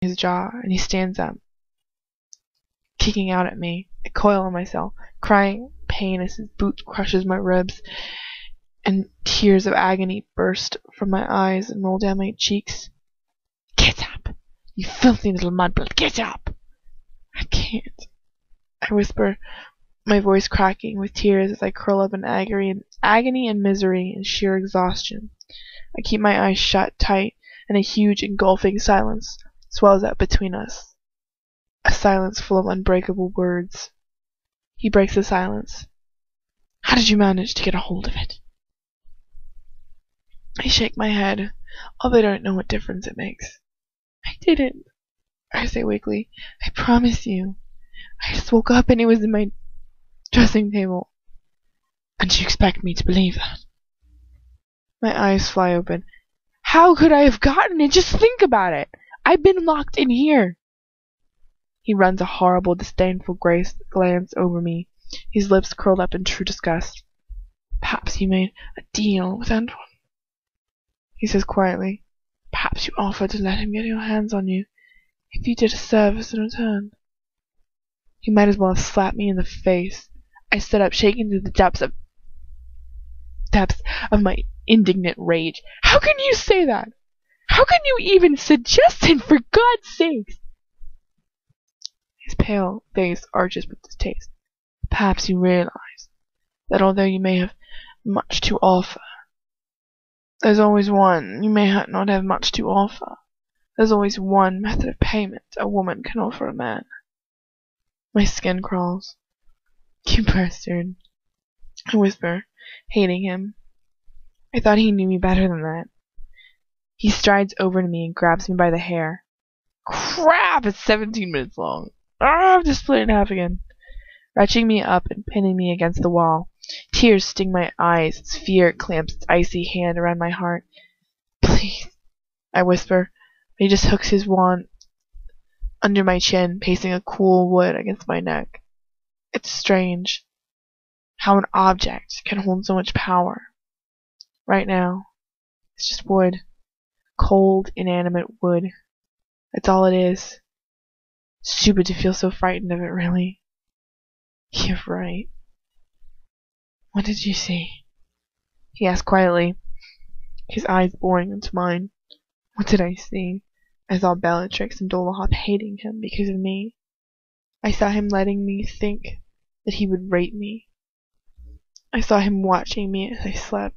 his jaw, and he stands up, kicking out at me. I coil on myself, crying pain as his boot crushes my ribs, and tears of agony burst from my eyes and roll down my cheeks. Get up, you filthy little mudblood, get up! I can't, I whisper, my voice cracking with tears as I curl up in agony and misery and sheer exhaustion. I keep my eyes shut tight, and a huge engulfing silence swells up between us. A silence full of unbreakable words. He breaks the silence. How did you manage to get a hold of it? I shake my head, although I don't know what difference it makes. I didn't, I say weakly. I promise you. I just woke up and it was in my dressing table. And you expect me to believe that? My eyes fly open. How could I have gotten it? Just think about it. I've been locked in here. He runs a horrible, disdainful glance over me, his lips curled up in true disgust. Perhaps you made a deal with Antoine, he says quietly. Perhaps you offered to let him get your hands on you if you did a service in return. He might as well have slapped me in the face. I stood up, shaking to the depths of my indignant rage. How can you say that? How can you even suggest it, for God's sake? His pale face arches with distaste. Perhaps you realize that although you may have much to offer, there's always one. You may not have much to offer. There's always one method of payment a woman can offer a man. My skin crawls. You bastard, I whisper, hating him. I thought he knew me better than that. He strides over to me and grabs me by the hair. Crap! It's 17 minutes long. I have to split it in half again. Retching me up and pinning me against the wall. Tears sting my eyes as fear clamps its icy hand around my heart. Please, I whisper, but he just hooks his wand under my chin, pasting a cool wood against my neck. It's strange how an object can hold so much power. Right now, it's just wood. Cold, inanimate wood. That's all it is. Stupid to feel so frightened of it, really. You're right. What did you see? He asked quietly, his eyes boring into mine. What did I see? I saw Bellatrix and Dolohop hating him because of me. I saw him letting me think that he would rape me. I saw him watching me as I slept.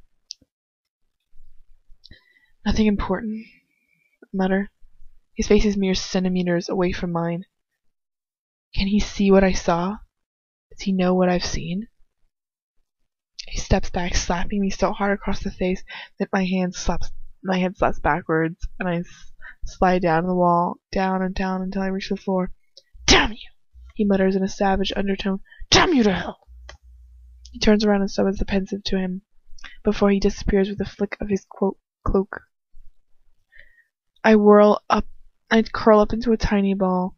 Nothing important, I mutter. His face is mere centimeters away from mine. Can he see what I saw? Does he know what I've seen? He steps back, slapping me so hard across the face that my head slaps backwards, and I slide down the wall, down and down until I reach the floor. Damn you! He mutters in a savage undertone. Damn you to hell! He turns around and summons the pensive to him, before he disappears with a flick of his cloak. I curl up into a tiny ball,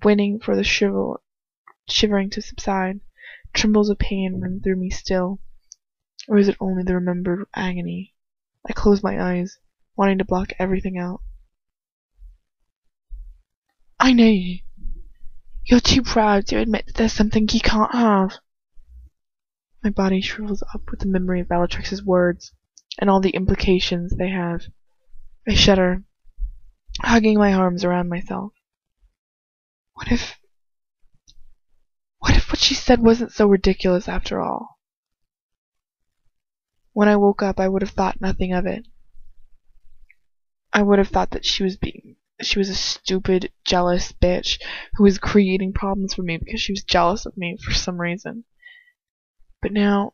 waiting for the shivering to subside. Trembles of pain run through me still. Or is it only the remembered agony? I close my eyes, wanting to block everything out. I know you. You're too proud to admit that there's something you can't have. My body shrivels up with the memory of Bellatrix's words, and all the implications they have. I shudder, hugging my arms around myself. What if what she said wasn't so ridiculous after all? When I woke up, I would have thought nothing of it. I would have thought that she was a stupid, jealous bitch who was creating problems for me because she was jealous of me for some reason. But now,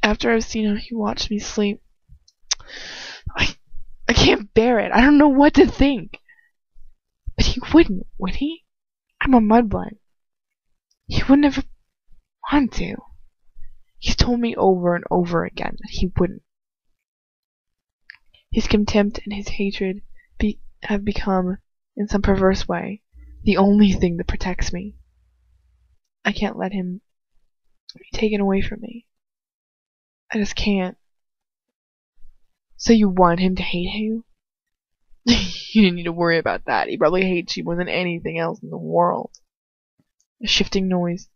after I've seen how he watched me sleep, I can't bear it. I don't know what to think. But he wouldn't, would he? I'm a mudblood. He would never want to. He's told me over and over again that he wouldn't. His contempt and his hatred have become, in some perverse way, the only thing that protects me. I can't let him be taken away from me. I just can't. So you want him to hate you? You didn't need to worry about that. He probably hates you more than anything else in the world. A shifting noise.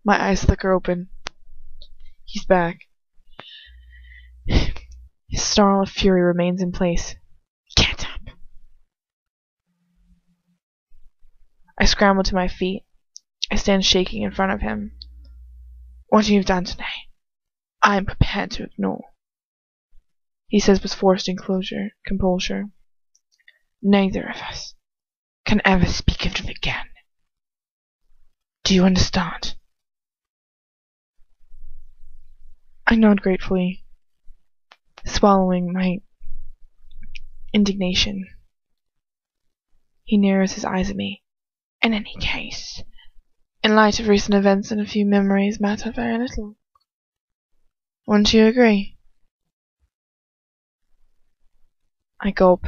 My eyes flicker open. He's back. His snarl of fury remains in place. Get up! I scramble to my feet. I stand shaking in front of him. What you've done today, I am prepared to ignore, he says with forced composure. Neither of us can ever speak of it again. Do you understand? I nod gratefully, swallowing my indignation. He narrows his eyes at me. In any case, in light of recent events and a few memories matter very little. Wouldn't you agree? I gulp.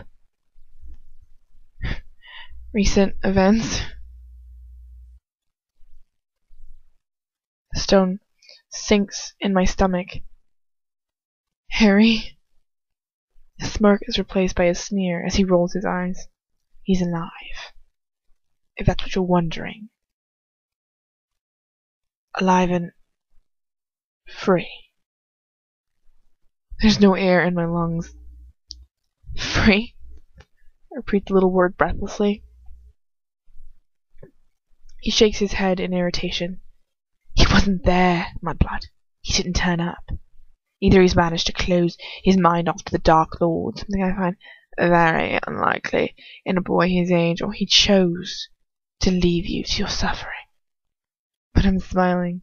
Recent events? The stone sinks in my stomach. Harry? His smirk is replaced by a sneer as he rolls his eyes. He's alive, if that's what you're wondering. Alive and free. There's no air in my lungs. Free? I repeat the little word breathlessly. He shakes his head in irritation. He wasn't there, Mudblood. He didn't turn up. Either he's managed to close his mind off to the Dark Lord, something I find very unlikely in a boy his age, or he chose to leave you to your suffering. But I'm smiling.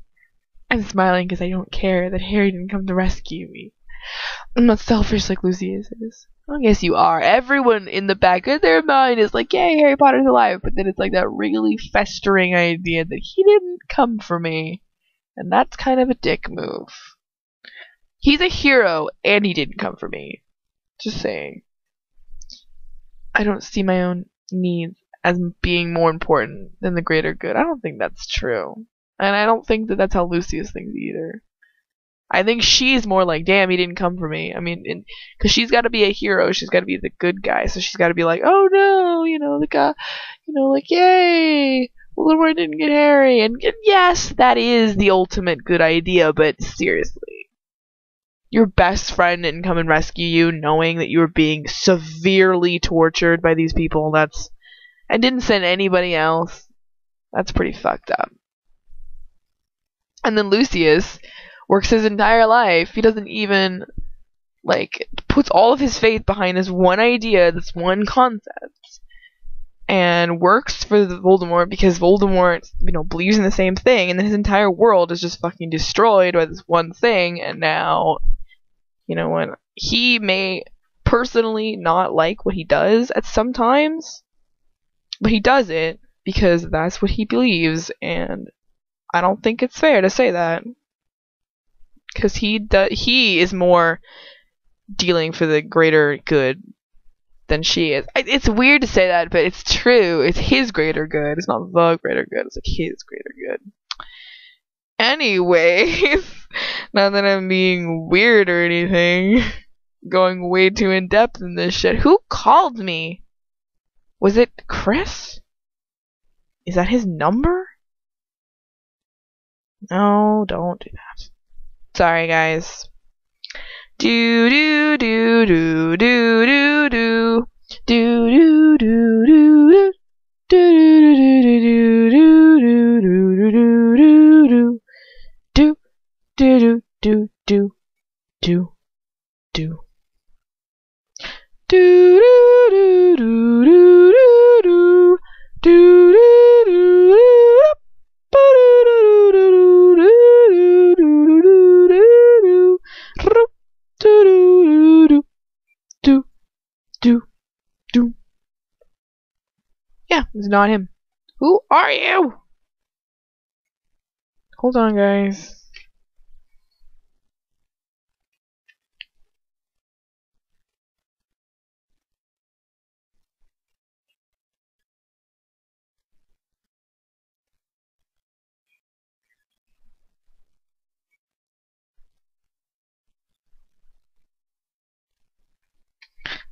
I'm smiling because I don't care that Harry didn't come to rescue me. I'm not selfish like Lucius is. I guess you are. Everyone in the back of their mind is like, yay, Harry Potter's alive. But then it's like that really festering idea that he didn't come for me. And that's kind of a dick move. He's a hero, and he didn't come for me. Just saying. I don't see my own needs as being more important than the greater good. I don't think that's true. And I don't think that that's how Lucius thinks either. I think she's more like, damn, he didn't come for me. I mean, because she's got to be a hero. She's got to be the good guy. So she's got to be like, oh no, the guy, like, yay, Voldemort didn't get Harry. And yes, that is the ultimate good idea, but seriously. Your best friend didn't come and rescue you knowing that you were being severely tortured by these people. And didn't send anybody else. That's pretty fucked up. And then Lucius works his entire life. He doesn't even, puts all of his faith behind this one idea, this one concept, and works for Voldemort because Voldemort, believes in the same thing, and then his entire world is just fucking destroyed by this one thing, and now, what? He may personally not like what he does at some times, but he does it because that's what he believes, and I don't think it's fair to say that. Because he is more dealing for the greater good than she is. It's weird to say that, but it's true. It's his greater good. It's not the greater good. It's like his greater good. Anyways, not that I'm being weird or anything, going way too in depth in this shit. Who called me? Was it Chris? Is that his number? No, don't do that. Sorry, guys. Do do do do do do do do do do do do Yeah, it's not him. Who are you? Hold on, guys.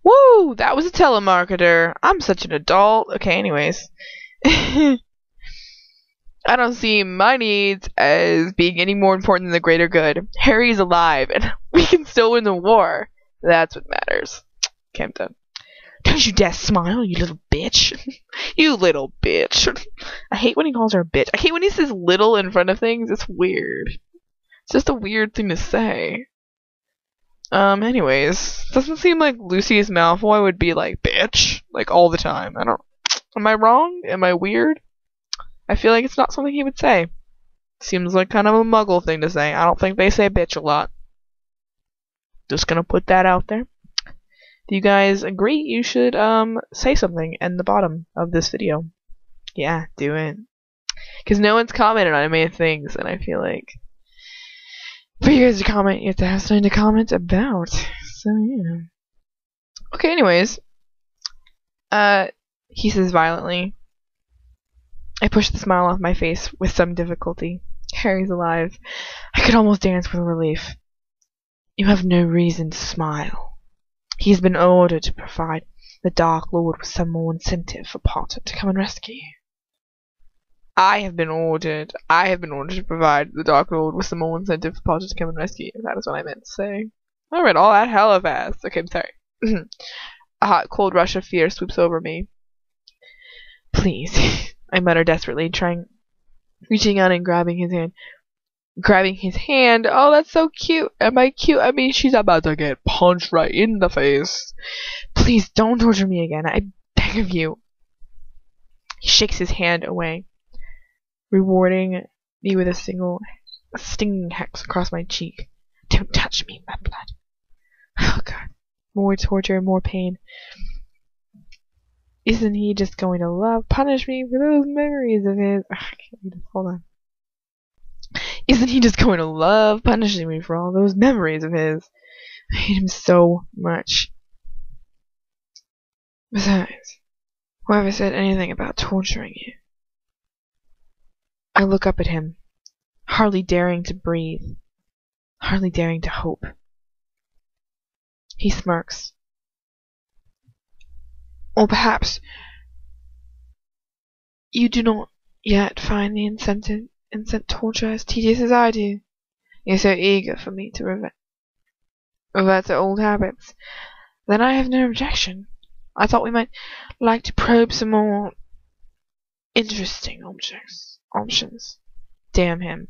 Woo! Oh, that was a telemarketer. I'm such an adult. Okay, anyways. I don't see my needs as being any more important than the greater good. Harry's alive, and we can still win the war. That's what matters. Okay, I'm done. Don't you dare smile, you little bitch. You little bitch. I hate when he calls her a bitch. I hate when he says little in front of things. It's weird. It's just a weird thing to say. Anyways, doesn't seem like Lucius Malfoy would be like, bitch, like all the time. Am I wrong? Am I weird? I feel like it's not something he would say. Seems like kind of a muggle thing to say. I don't think they say bitch a lot. Just gonna put that out there. Do you guys agree you should, say something in the bottom of this video? Yeah, do it. Because no one's commented on many things, and I feel like for you guys to comment, you have to have something to comment about. So, yeah. Okay, anyways. He says violently. I push the smile off my face with some difficulty. Harry's alive. I could almost dance with relief. You have no reason to smile. He's been ordered to provide the Dark Lord with some more incentive for Potter to come and rescue you. I have been ordered to provide the Dark Lord with some more incentive for Potter to come and rescue you. That is what I meant to say. I read all that hella fast. Okay, I'm sorry. A hot, cold rush of fear swoops over me. Please, I mutter desperately, reaching out and grabbing his hand. Oh, that's so cute. Am I cute? I mean, she's about to get punched right in the face. Please, don't torture me again. I beg of you. He shakes his hand away, rewarding me with a stinging hex across my cheek. Don't touch me, my blood. Oh, God. More torture, more pain. Isn't he just going to punish me for those memories of his? I can't read this. Hold on. Isn't he just going to love punishing me for all those memories of his? I hate him so much. Besides, whoever said anything about torturing you? I look up at him, hardly daring to breathe, hardly daring to hope. He smirks. Or perhaps you do not yet find the instant torture as tedious as I do. You're so eager for me to revert to old habits. Then I have no objection. I thought we might like to probe some more interesting options. Damn him.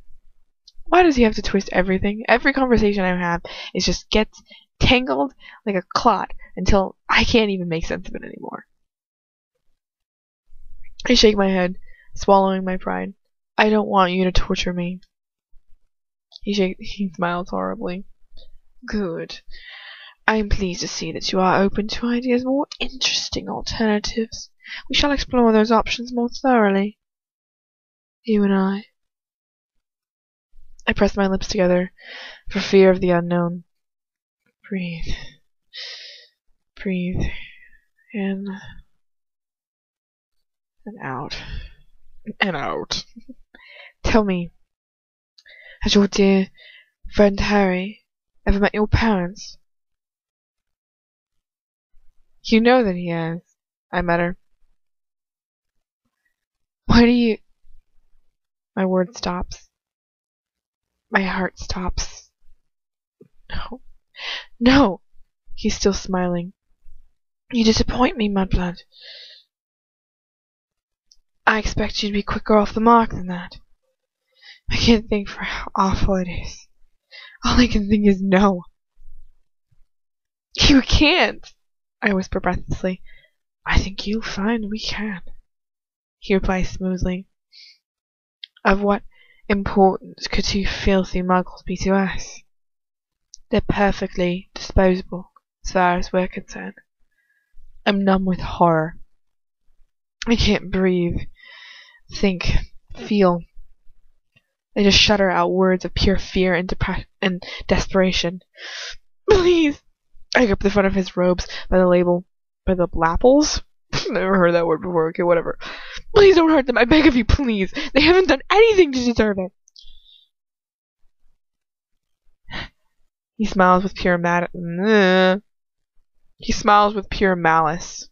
Why does he have to twist everything? Every conversation I have is just gets tangled like a clot until I can't even make sense of it anymore. I shake my head, swallowing my pride. I don't want you to torture me. He smiles horribly. Good. I am pleased to see that you are open to ideas more interesting alternatives. We shall explore those options more thoroughly. You and I. I press my lips together for fear of the unknown. Breathe. Breathe. In. And out. And out. Tell me, has your dear friend Harry ever met your parents? You know that he has, I mutter. Why do you... My word stops. My heart stops. No. No! He's still smiling. You disappoint me, Mudblood. I expect you to be quicker off the mark than that. I can't think for how awful it is. All I can think is no. You can't, I whisper breathlessly. I think you'll find we can. He replies smoothly. Of what importance could two filthy muggles be to us? They're perfectly disposable, as far as we're concerned. I'm numb with horror. I can't breathe, think, feel. I just shudder out words of pure fear and desperation. Please! I grip the front of his robes by the lapels? Never heard that word before. Okay, whatever. Please don't hurt them. I beg of you, please. They haven't done anything to deserve it. He smiles with pure He smiles with pure malice.